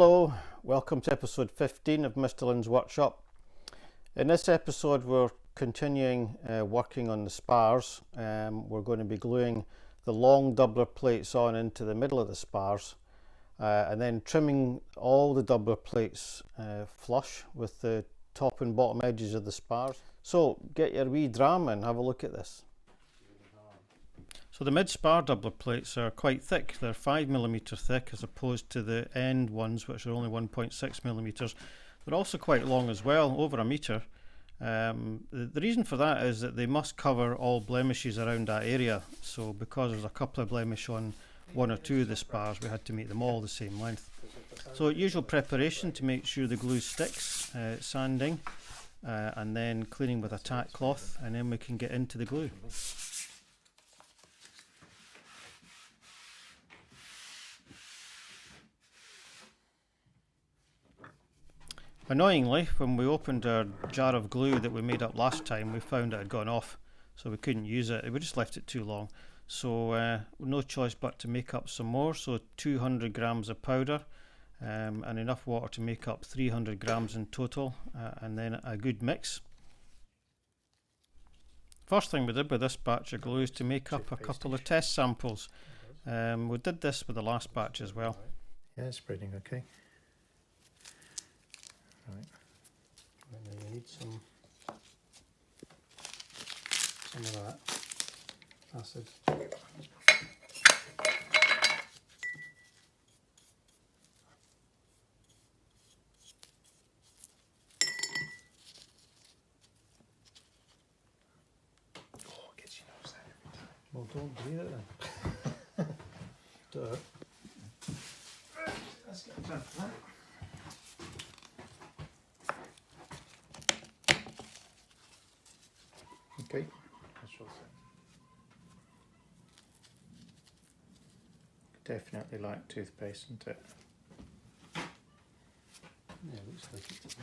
Hello, welcome to episode 15 of Mr. Lynn's Workshop. In this episode we're continuing working on the spars. We're going to be gluing the long doubler plates on into the middle of the spars and then trimming all the doubler plates flush with the top and bottom edges of the spars. So get your wee dram and have a look at this. So the mid-spar doubler plates are quite thick. They're 5mm thick as opposed to the end ones, which are only 1.6mm. They're also quite long as well, over a metre. The reason for that is that they must cover all blemishes around that area. So because there's a couple of blemishes on one or two of the spars, we had to make them all the same length. So usual preparation to make sure the glue sticks, sanding, and then cleaning with a tack cloth, and then we can get into the glue. Annoyingly, when we opened our jar of glue that we made up last time, we found it had gone off, so we couldn't use it. We just left it too long. So no choice but to make up some more. So 200 grams of powder and enough water to make up 300 grams in total, and then a good mix. First thing we did with this batch of glue is to make up a couple of test samples. We did this with the last batch as well. Yeah, it's spreading okay. Right. And then you need some of that acid. Oh, it gets your nose there every time. Well, don't breathe it then. Do it. Let's get a grab for that. Okay, that's all set. Definitely like toothpaste, isn't it? Yeah, it looks like it.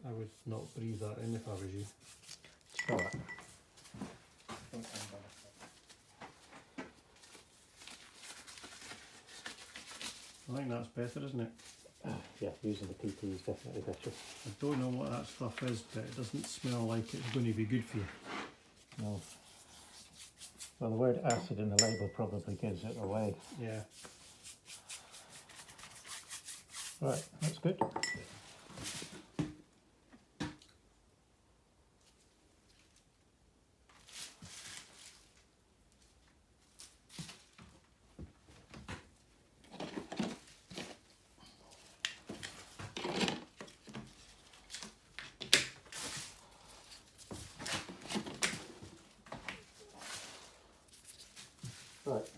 I would not breathe that in if I was you. Smell that. I think that's better, isn't it? Yeah, using the PP is definitely better. I don't know what that stuff is, but it doesn't smell like it's going to be good for you. No. Well, the word acid in the label probably gives it away. Yeah. Right, that's good. Right,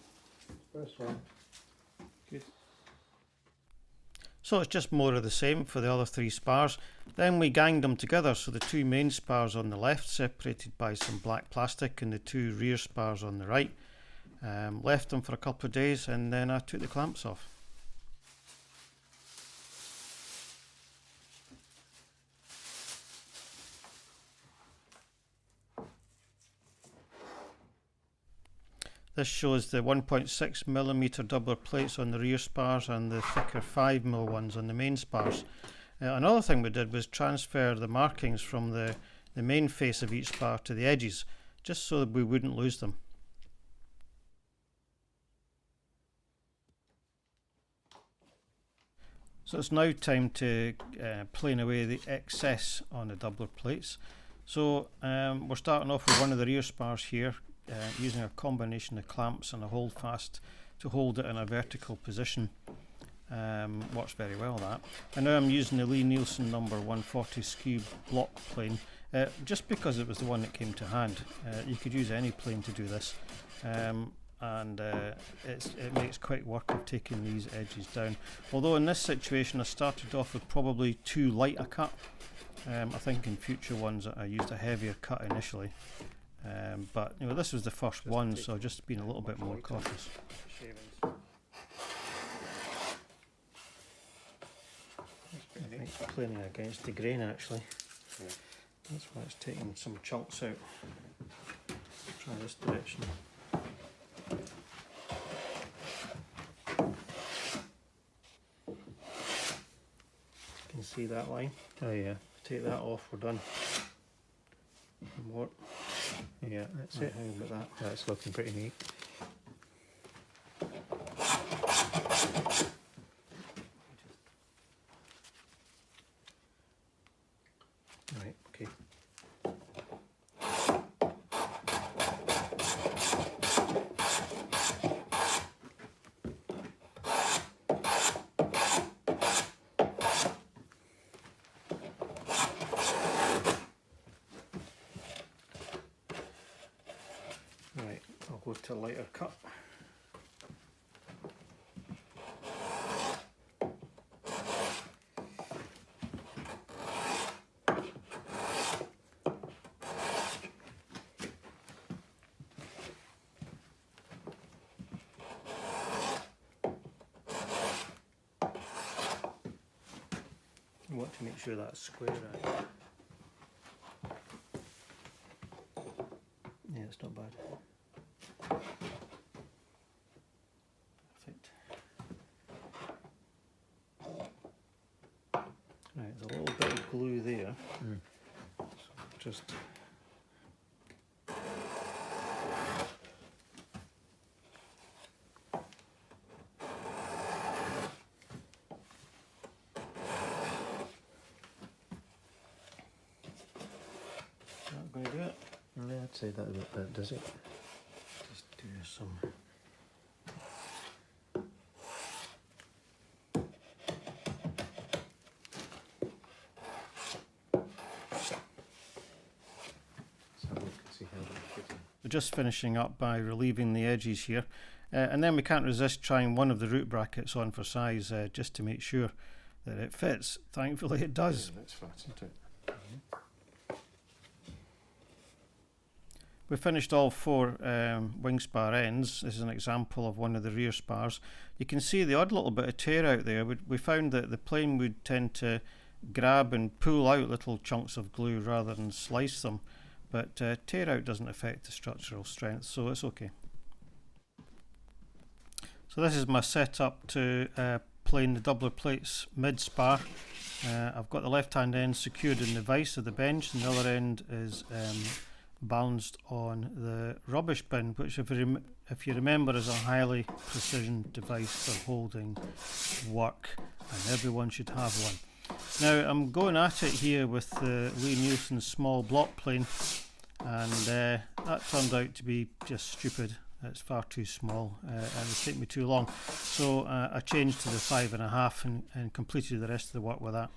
first one. Good. So it's just more of the same for the other three spars. Then we ganged them together, so the two main spars on the left separated by some black plastic and the two rear spars on the right. Left them for a couple of days and then I took the clamps off. This shows the 1.6mm doubler plates on the rear spars and the thicker 5mm ones on the main spars. Another thing we did was transfer the markings from the main face of each spar to the edges, just so that we wouldn't lose them. So it's now time to plane away the excess on the doubler plates. So we're starting off with one of the rear spars here. Using a combination of clamps and a hold fast to hold it in a vertical position. Works very well, that. And now I'm using the Nielsen number 140 skew block plane, just because it was the one that came to hand. You could use any plane to do this, and it makes quick work of taking these edges down. Although in this situation I started off with probably too light a cut. I think in future ones I used a heavier cut initially. But you know, this was the first one, so I've just been a little bit more cautious. I think it's planing against the grain actually. Yeah. That's why it's taking some chunks out. Try this direction. You can see that line. Oh yeah. Take that off, we're done. More. Yeah, that's Right, it. how about that? That's looking pretty neat. Right, okay. Right, I'll go to lighter cut. You want to make sure that's square, right? Yeah, it's not bad. Perfect. Right, there's a little bit of glue there. So just not going to do it. Yeah, I'd say that does it. Just do some. So we can see how that fits in. We're just finishing up by relieving the edges here, and then we can't resist trying one of the root brackets on for size just to make sure that it fits. Thankfully it does. Yeah, that's flat, isn't it? We finished all four wing spar ends. This is an example of one of the rear spars. You can see the odd little bit of tear out there. We found that the plane would tend to grab and pull out little chunks of glue rather than slice them, but tear out doesn't affect the structural strength, so it's okay. So this is my setup to plane the doubler plates mid spar. I've got the left hand end secured in the vise of the bench, and the other end is balanced on the rubbish bin, which if you remember is a highly precision device for holding work, and everyone should have one. Now I'm going at it here with the Lee Nielsen small block plane, and that turned out to be just stupid. It's far too small and it would take me too long, so I changed to the 5.5 and completed the rest of the work with that.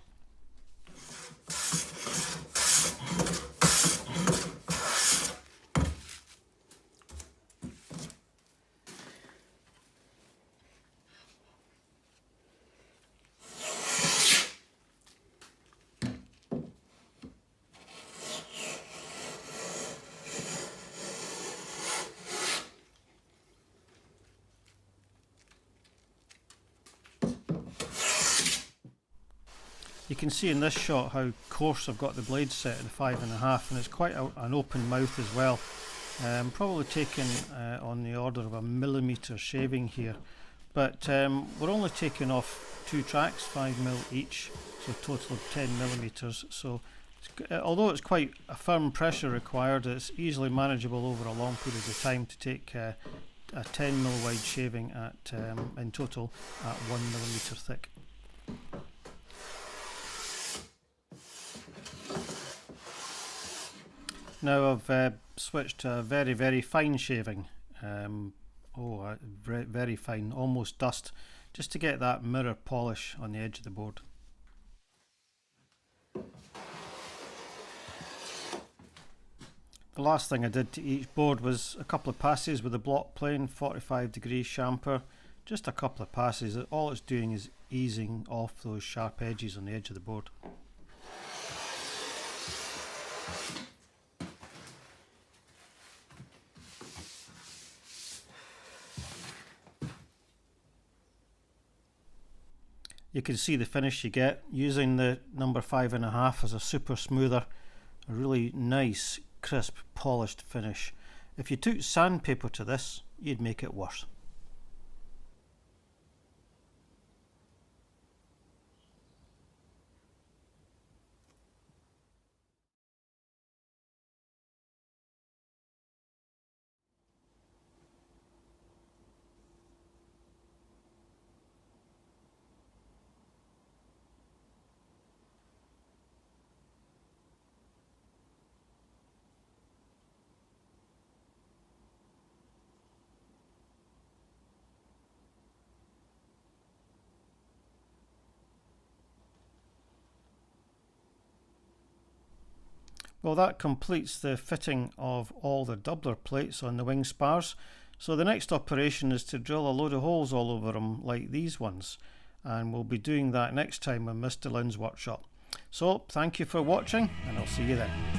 You can see in this shot how coarse I've got the blade set at the 5.5, and it's quite an open mouth as well. Probably taking on the order of a millimetre shaving here, but we're only taking off 2 tracks, 5mm each, so a total of 10 millimetres. So although it's quite a firm pressure required, it's easily manageable over a long period of time to take a 10mm wide shaving at in total at 1mm thick. Now I've switched to a very, very fine shaving, very fine, almost dust, just to get that mirror polish on the edge of the board. The last thing I did to each board was a couple of passes with a block plane, 45° chamfer, just a couple of passes. All it's doing is easing off those sharp edges on the edge of the board. you can see the finish you get using the number 5.5 as a super smoother. A really nice, crisp, polished finish. If you took sandpaper to this, you'd make it worse. Well, that completes the fitting of all the doubler plates on the wing spars. So the next operation is to drill a load of holes all over them like these ones, and we'll be doing that next time in Mr. Lynn's workshop. So thank you for watching, and I'll see you then.